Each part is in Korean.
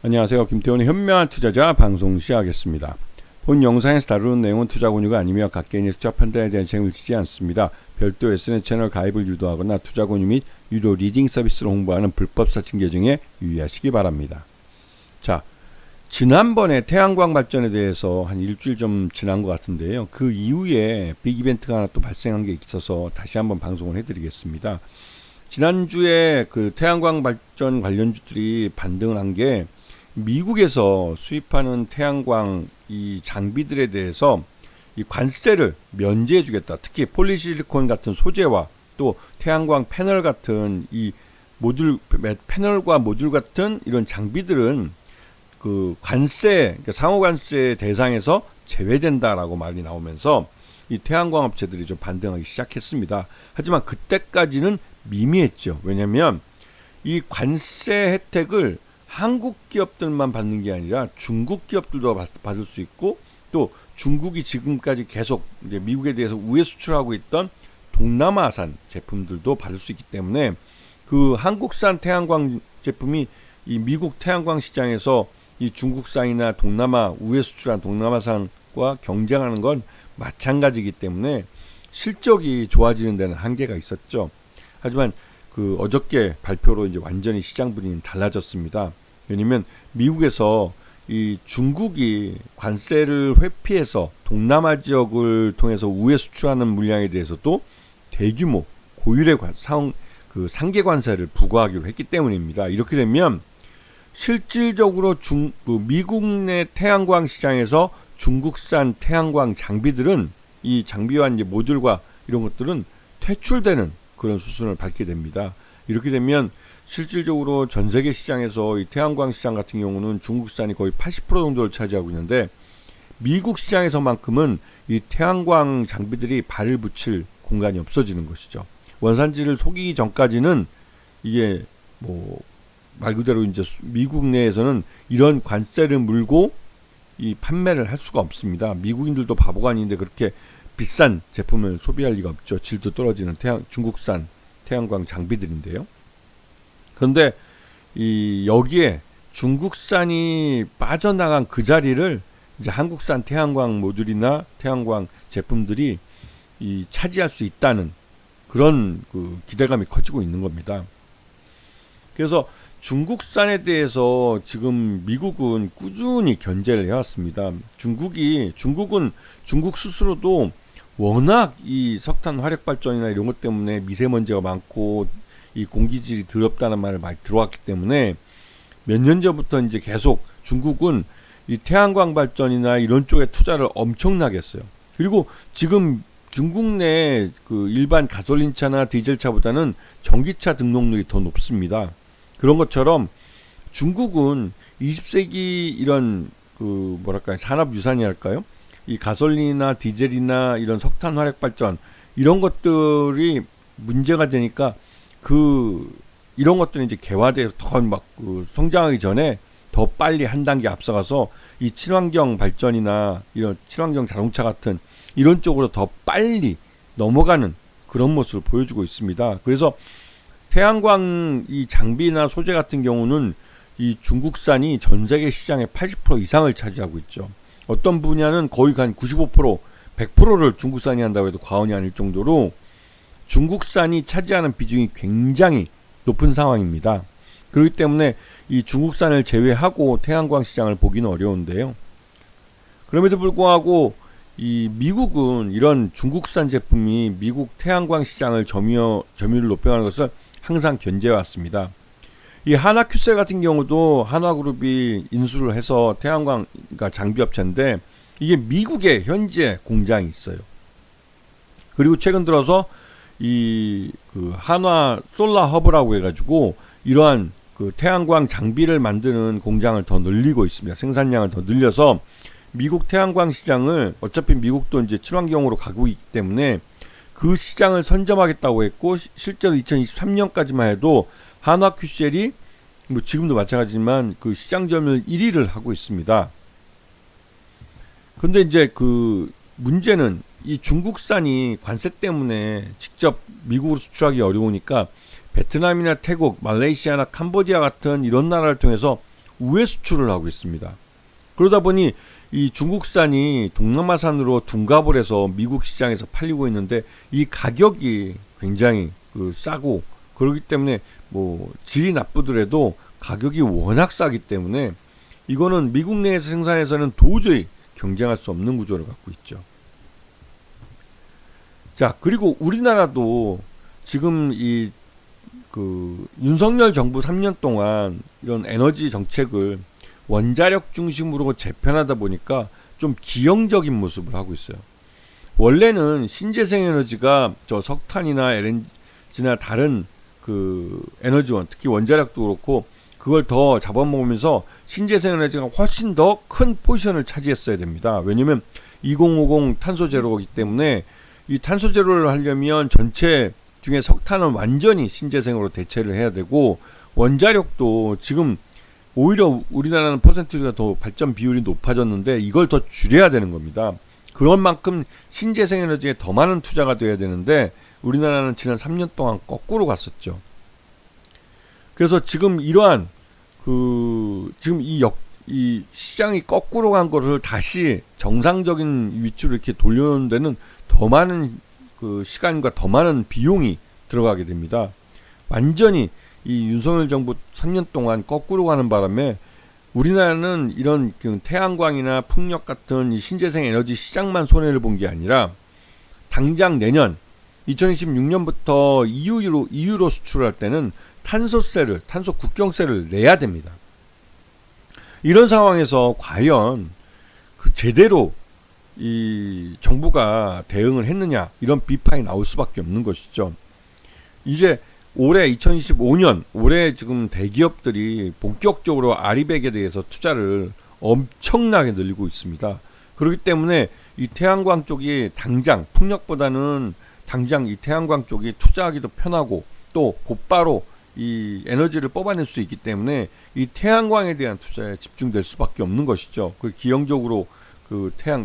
안녕하세요. 김태훈의 현명한 투자자 방송 시작하겠습니다. 본 영상에서 다루는 내용은 투자 권유가 아니며 각 개인의 투자 판단에 대한 책임을 지지 않습니다. 별도 SNS 채널 가입을 유도하거나 투자 권유 및 유료 리딩 서비스를 홍보하는 불법 사칭 계정에 유의하시기 바랍니다. 자, 지난번에 태양광 발전에 대해서 한 일주일 좀 지난 것 같은데요. 그 이후에 빅 이벤트가 하나 또 발생한 게 있어서 다시 한번 방송을 해드리겠습니다. 지난주에 그 태양광 발전 관련주들이 반등을 한 게 미국에서 수입하는 태양광 이 장비들에 대해서 이 관세를 면제해 주겠다. 특히 폴리실리콘 같은 소재와 또 태양광 패널 같은 이 모듈 패널과 모듈 같은 이런 장비들은 그 관세, 그러니까 상호 관세 대상에서 제외된다라고 말이 나오면서 이 태양광 업체들이 좀 반등하기 시작했습니다. 하지만 그때까지는 미미했죠. 왜냐하면 이 관세 혜택을 한국 기업들만 받는 게 아니라 중국 기업들도 받을 수 있고, 또 중국이 지금까지 계속 이제 미국에 대해서 우회 수출하고 있던 동남아산 제품들도 받을 수 있기 때문에 그 한국산 태양광 제품이 이 미국 태양광 시장에서 이 중국산이나 동남아 우회 수출한 동남아산과 경쟁하는 건 마찬가지이기 때문에 실적이 좋아지는 데는 한계가 있었죠. 하지만 그 어저께 발표로 이제 완전히 시장 분위기는 달라졌습니다. 왜냐면 미국에서 이 중국이 관세를 회피해서 동남아 지역을 통해서 우회 수출하는 물량에 대해서도 대규모 고율의 상계 관세를 부과하기로 했기 때문입니다. 이렇게 되면 실질적으로 미국 내 태양광 시장에서 중국산 태양광 장비들은 이 장비와 이제 모듈과 이런 것들은 퇴출되는 그런 수순을 밟게 됩니다. 이렇게 되면 실질적으로 전 세계 시장에서 이 태양광 시장 같은 경우는 중국산이 거의 80% 정도를 차지하고 있는데 미국 시장에서만큼은 이 태양광 장비들이 발을 붙일 공간이 없어지는 것이죠. 원산지를 속이기 전까지는 이게 뭐 말 그대로 이제 미국 내에서는 이런 관세를 물고 이 판매를 할 수가 없습니다. 미국인들도 바보가 아닌데 그렇게 비싼 제품을 소비할 리가 없죠. 질도 떨어지는 중국산 태양광 장비들인데요. 그런데 이 여기에 중국산이 빠져나간 그 자리를 이제 한국산 태양광 모듈이나 태양광 제품들이 이 차지할 수 있다는 그런 그 기대감이 커지고 있는 겁니다. 그래서 중국산에 대해서 지금 미국은 꾸준히 견제를 해왔습니다. 중국은 중국 스스로도 워낙 이 석탄 화력 발전이나 이런 것 때문에 미세먼지가 많고 이 공기질이 더럽다는 말을 많이 들어왔기 때문에 몇 년 전부터 이제 계속 중국은 이 태양광 발전이나 이런 쪽에 투자를 엄청나게 했어요. 그리고 지금 중국 내 그 일반 가솔린차나 디젤차보다는 전기차 등록률이 더 높습니다. 그런 것처럼 중국은 20세기 이런 그 뭐랄까요, 산업 유산이 할까요? 이 가솔린이나 디젤이나 이런 석탄 화력 발전 이런 것들이 문제가 되니까 이런 것들이 이제 개화돼서 더 막 성장하기 전에 더 빨리 한 단계 앞서가서 이 친환경 발전이나 이런 친환경 자동차 같은 이런 쪽으로 더 빨리 넘어가는 그런 모습을 보여주고 있습니다. 그래서 태양광 이 장비나 소재 같은 경우는 이 중국산이 전 세계 시장의 80% 이상을 차지하고 있죠. 어떤 분야는 거의 한 95%, 100%를 중국산이 한다고 해도 과언이 아닐 정도로 중국산이 차지하는 비중이 굉장히 높은 상황입니다. 그렇기 때문에 이 중국산을 제외하고 태양광 시장을 보기는 어려운데요. 그럼에도 불구하고 이 미국은 이런 중국산 제품이 미국 태양광 시장을 점유율을 높여가는 것을 항상 견제해왔습니다. 이 한화큐셀 같은 경우도 한화그룹이 인수를 해서 태양광 그러니까 장비업체인데 이게 미국에 현재 공장이 있어요. 그리고 최근 들어서 이 그 한화 솔라 허브라고 해가지고 이러한 그 태양광 장비를 만드는 공장을 더 늘리고 있습니다. 생산량을 더 늘려서 미국 태양광 시장을 어차피 미국도 이제 친환경으로 가고 있기 때문에 그 시장을 선점하겠다고 했고 실제로 2023년까지만 해도 한화큐셀이 뭐 지금도 마찬가지지만 그 시장 점유율 1위를 하고 있습니다. 근데 이제 그 문제는 이 중국산이 관세 때문에 직접 미국으로 수출하기 어려우니까 베트남이나 태국, 말레이시아나 캄보디아 같은 이런 나라를 통해서 우회 수출을 하고 있습니다. 그러다 보니 이 중국산이 동남아산으로 둔갑을 해서 미국 시장에서 팔리고 있는데 이 가격이 굉장히 싸고, 그렇기 때문에 뭐 질이 나쁘더라도 가격이 워낙 싸기 때문에 이거는 미국 내에서 생산해서는 도저히 경쟁할 수 없는 구조를 갖고 있죠. 자, 그리고 우리나라도 지금 윤석열 정부 3년 동안 이런 에너지 정책을 원자력 중심으로 재편하다 보니까 좀 기형적인 모습을 하고 있어요. 원래는 신재생 에너지가 저 석탄이나 LNG나 다른 에너지원, 특히 원자력도 그렇고 그걸 더 잡아먹으면서 신재생 에너지가 훨씬 더 큰 포지션을 차지했어야 됩니다. 왜냐면 2050 탄소 제로이기 때문에 이 탄소 제로를 하려면 전체 중에 석탄은 완전히 신재생으로 대체를 해야 되고, 원자력도 지금 오히려 우리나라는 퍼센트가 더 발전 비율이 높아졌는데 이걸 더 줄여야 되는 겁니다. 그런 만큼 신재생 에너지에 더 많은 투자가 돼야 되는데 우리나라는 지난 3년 동안 거꾸로 갔었죠. 그래서 지금 이러한 지금 이 시장이 거꾸로 간 것을 다시 정상적인 위치로 이렇게 돌려놓는 데는 더 많은 시간과 더 많은 비용이 들어가게 됩니다. 완전히 이 윤석열 정부 3년 동안 거꾸로 가는 바람에 우리나라는 이런 태양광이나 풍력 같은 이 신재생 에너지 시장만 손해를 본 게 아니라 당장 내년 2026년부터 EU로 수출할 때는 탄소 국경세를 내야 됩니다. 이런 상황에서 과연 제대로 이 정부가 대응을 했느냐, 이런 비판이 나올 수밖에 없는 것이죠. 이제 올해 2025년 올해 지금 대기업들이 본격적으로 아리백에 대해서 투자를 엄청나게 늘리고 있습니다. 그렇기 때문에 이 태양광 쪽이 당장 풍력보다는 당장 이 태양광 쪽이 투자하기도 편하고 또 곧바로 이 에너지를 뽑아낼 수 있기 때문에 이 태양광에 대한 투자에 집중될 수밖에 없는 것이죠. 기형적으로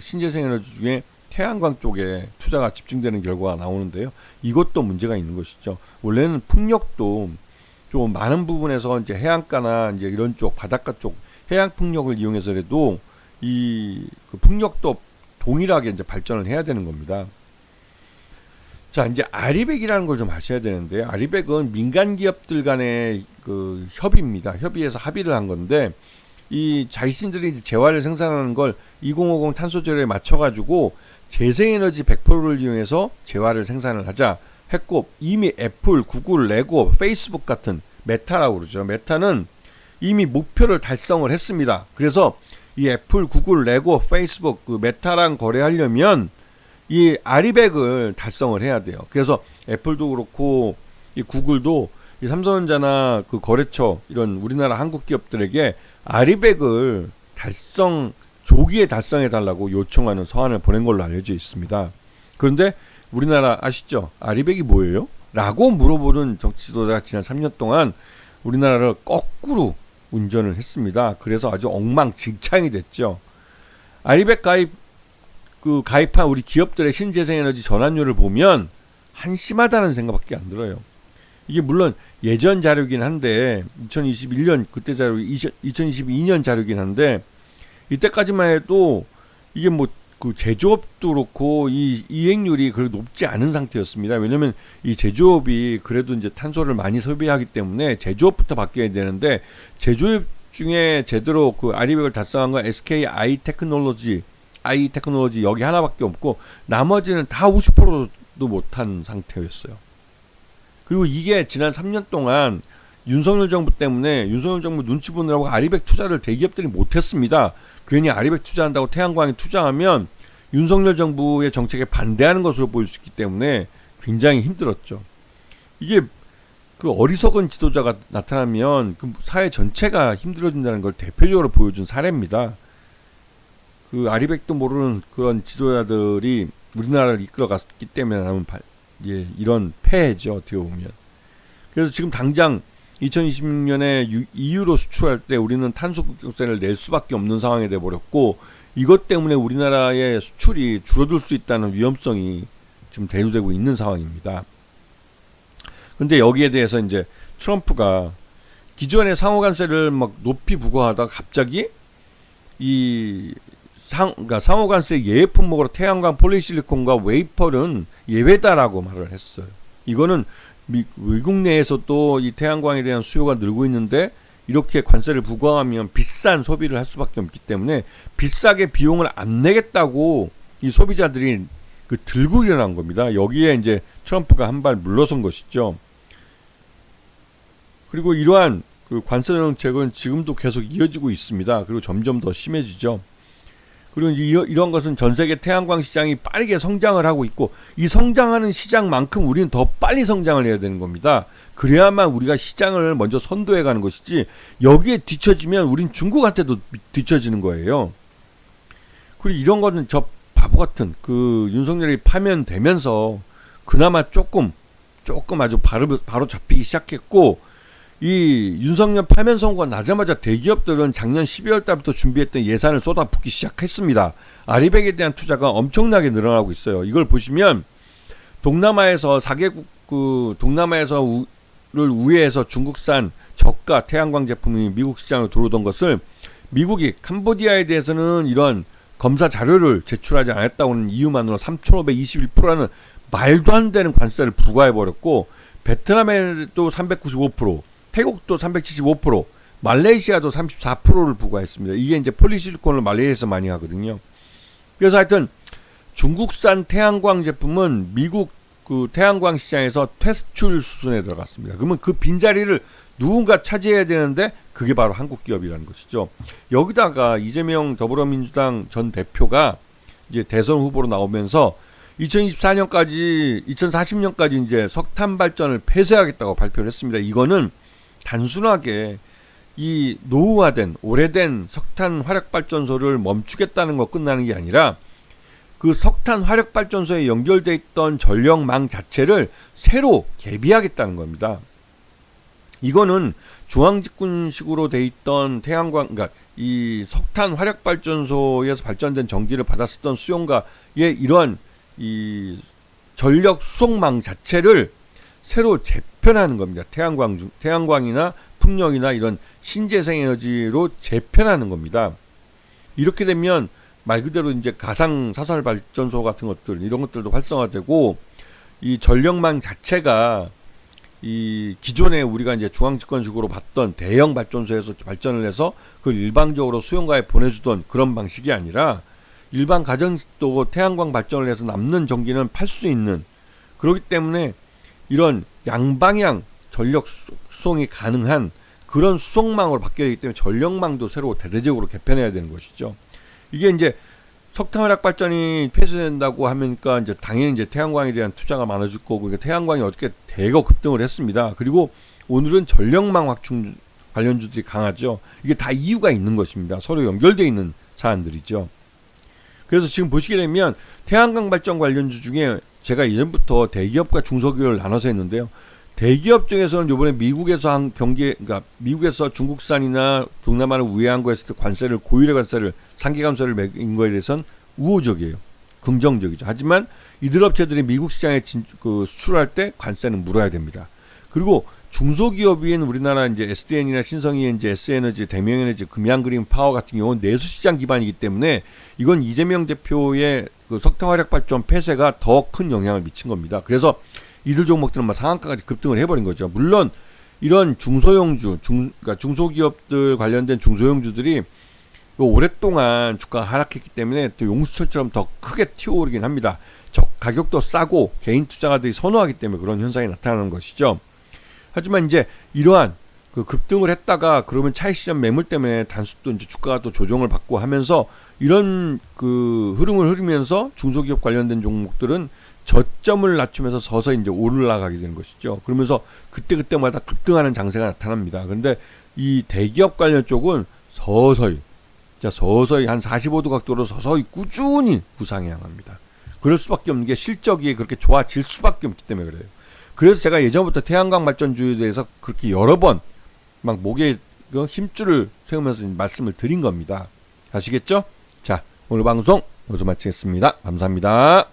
신재생 에너지 중에 태양광 쪽에 투자가 집중되는 결과가 나오는데요. 이것도 문제가 있는 것이죠. 원래는 풍력도 좀 많은 부분에서 이제 해안가나 이제 이런 쪽 바닷가 쪽 해양 풍력을 이용해서라도 풍력도 동일하게 이제 발전을 해야 되는 겁니다. 자, 이제 아리백이라는 걸 좀 아셔야 되는데요. 아리백은 민간 기업들 간의 협의입니다. 협의해서 합의를 한 건데 이 자신들이 재화를 생산하는 걸 2050 탄소 제로에 맞춰가지고 재생에너지 100%를 이용해서 재화를 생산을 하자 했고, 이미 애플, 구글, 레고, 페이스북 같은 메타라고 그러죠. 메타는 이미 목표를 달성을 했습니다. 그래서 이 애플, 구글, 레고, 페이스북 메타랑 거래하려면 이 아리백을 달성을 해야 돼요. 그래서 애플도 그렇고 이 구글도 이 삼성전자나 거래처 이런 우리나라 한국 기업들에게 아리백을 조기에 달성해 달라고 요청하는 서한을 보낸 걸로 알려져 있습니다. 그런데 우리나라 아시죠? 아리백이 뭐예요? 라고 물어보는 정치 지도자가 지난 3년 동안 우리나라를 거꾸로 운전을 했습니다. 그래서 아주 엉망진창이 됐죠. 아리백 가입한 우리 기업들의 신재생에너지 전환율을 보면 한심하다는 생각밖에 안 들어요. 이게 물론 예전 자료긴 한데 2021년 그때 자료 2022년 자료긴 한데 이때까지만 해도 이게 제조업도 그렇고 이 이행률이 그렇게 높지 않은 상태였습니다. 왜냐면 이 제조업이 그래도 이제 탄소를 많이 소비하기 때문에 제조업부터 바뀌어야 되는데, 제조업 중에 제대로 아리백을 달성한 건 SK I 테크놀로지 여기 하나밖에 없고 나머지는 다 50%도 못한 상태였어요. 그리고 이게 지난 3년 동안 윤석열 정부 때문에 윤석열 정부 눈치 보느라고 아리백 투자를 대기업들이 못했습니다. 괜히 아리백 투자한다고 태양광에 투자하면 윤석열 정부의 정책에 반대하는 것으로 보일 수 있기 때문에 굉장히 힘들었죠. 이게 어리석은 지도자가 나타나면 사회 전체가 힘들어진다는 걸 대표적으로 보여준 사례입니다. 아리백도 모르는 그런 지도자들이 우리나라를 이끌어갔기 때문에 나온 이런 폐해죠, 어떻게 보면. 그래서 지금 당장 2026년에 EU로 수출할 때 우리는 탄소 국경세를 낼 수밖에 없는 상황이 돼버렸고, 이것 때문에 우리나라의 수출이 줄어들 수 있다는 위험성이 지금 대두되고 있는 상황입니다. 근데 여기에 대해서 이제 트럼프가 기존의 상호관세를 막 높이 부과하다가 갑자기 그러니까 상호관세 예외 품목으로 태양광 폴리실리콘과 웨이퍼는 예외다라고 말을 했어요. 이거는 미국 내에서 또 이 태양광에 대한 수요가 늘고 있는데 이렇게 관세를 부과하면 비싼 소비를 할 수밖에 없기 때문에 비싸게 비용을 안 내겠다고 이 소비자들이 들고 일어난 겁니다. 여기에 이제 트럼프가 한 발 물러선 것이죠. 그리고 이러한 관세 정책은 지금도 계속 이어지고 있습니다. 그리고 점점 더 심해지죠. 그리고 이런 것은 전 세계 태양광 시장이 빠르게 성장을 하고 있고 이 성장하는 시장만큼 우리는 더 빨리 성장을 해야 되는 겁니다. 그래야만 우리가 시장을 먼저 선도해 가는 것이지 여기에 뒤처지면 우린 중국한테도 뒤처지는 거예요. 그리고 이런 거는 저 바보 같은 윤석열이 파면되면서 그나마 조금 아주 바로 잡히기 시작했고 이 윤석열 파면 선고가 나자마자 대기업들은 작년 12월 달부터 준비했던 예산을 쏟아붓기 시작했습니다. 아리백에 대한 투자가 엄청나게 늘어나고 있어요. 이걸 보시면 동남아에서 4개국 동남아에서를 우회해서 중국산 저가 태양광 제품이 미국 시장으로 들어오던 것을 미국이 캄보디아에 대해서는 이런 검사 자료를 제출하지 않았다고는 이유만으로 3,521%라는 말도 안 되는 관세를 부과해버렸고 베트남에도 395%, 태국도 375%, 말레이시아도 34%를 부과했습니다. 이게 이제 폴리실리콘을 말레이시아에서 많이 하거든요. 그래서 하여튼 중국산 태양광 제품은 미국 태양광 시장에서 퇴출 수순에 들어갔습니다. 그러면 그 빈자리를 누군가 차지해야 되는데 그게 바로 한국 기업이라는 것이죠. 여기다가 이재명 더불어민주당 전 대표가 이제 대선 후보로 나오면서 2040년까지 이제 석탄 발전을 폐쇄하겠다고 발표를 했습니다. 이거는 단순하게 이 노후화된 오래된 석탄 화력 발전소를 멈추겠다는 거 끝나는 게 아니라 그 석탄 화력 발전소에 연결돼 있던 전력망 자체를 새로 개비하겠다는 겁니다. 이거는 중앙집권식으로 돼 있던 태양광, 그러니까 이 석탄 화력 발전소에서 발전된 전기를 받았었던 수용가의 이러한 이 전력 수송망 자체를 새로 재편하는 겁니다. 태양광이나 풍력이나 이런 신재생 에너지로 재편하는 겁니다. 이렇게 되면 말 그대로 이제 가상 사설 발전소 같은 것들 이런 것들도 활성화되고 이 전력망 자체가 이 기존에 우리가 이제 중앙집권식으로 봤던 대형 발전소에서 발전을 해서 그걸 일방적으로 수용가에 보내주던 그런 방식이 아니라 일반 가정도 태양광 발전을 해서 남는 전기는 팔 수 있는, 그렇기 때문에 이런 양방향 전력 수송이 가능한 그런 수송망으로 바뀌어야 되기 때문에 전력망도 새로 대대적으로 개편해야 되는 것이죠. 이게 이제 석탄 화력 발전이 폐쇄된다고 하니까 이제 당연히 이제 태양광에 대한 투자가 많아질 거고, 그러니까 태양광이 어떻게 대거 급등을 했습니다. 그리고 오늘은 전력망 확충 관련주들이 강하죠. 이게 다 이유가 있는 것입니다. 서로 연결되어 있는 사안들이죠. 그래서 지금 보시게 되면 태양광 발전 관련주 중에 제가 이전부터 대기업과 중소기업을 나눠서 했는데요. 대기업 중에서는 이번에 미국에서 한 그러니까 미국에서 중국산이나 동남아를 우회한 거에 있을 때 관세를, 고율의 관세를, 상계 관세를 매긴 거에 대해서는 우호적이에요. 긍정적이죠. 하지만 이들 업체들이 미국 시장에 수출할 때 관세는 물어야 됩니다. 그리고 중소기업인 우리나라 이제 SDN이나 신성희, 이제 S에너지, 대명에너지, 금양그린 파워 같은 경우는 내수시장 기반이기 때문에 이건 이재명 대표의 그 석탄 화력 발전 폐쇄가 더 큰 영향을 미친 겁니다. 그래서 이들 종목들은 막 상한가까지 급등을 해버린 거죠. 물론 이런 중소형주, 그러니까 중소기업들 관련된 중소형주들이 오랫동안 주가가 하락했기 때문에 또 용수철처럼 더 크게 튀어오르긴 합니다. 가격도 싸고 개인 투자가들이 선호하기 때문에 그런 현상이 나타나는 것이죠. 하지만 이제 이러한 그 급등을 했다가 그러면 차익 시장 매물 때문에 단수 또 이제 주가가 또 조정을 받고 하면서 이런 그 흐름을 흐르면서 중소기업 관련된 종목들은 저점을 낮추면서 서서히 이제 올라가게 되는 것이죠. 그러면서 그때마다 급등하는 장세가 나타납니다. 그런데 이 대기업 관련 쪽은 서서히 한 45도 각도로 서서히 꾸준히 우상향합니다. 그럴 수밖에 없는 게 실적이 그렇게 좋아질 수밖에 없기 때문에 그래요. 그래서 제가 예전부터 태양광 발전주에 대해서 그렇게 여러 번 막 목에 힘줄을 세우면서 말씀을 드린 겁니다. 아시겠죠? 자, 오늘 방송 여기서 마치겠습니다. 감사합니다.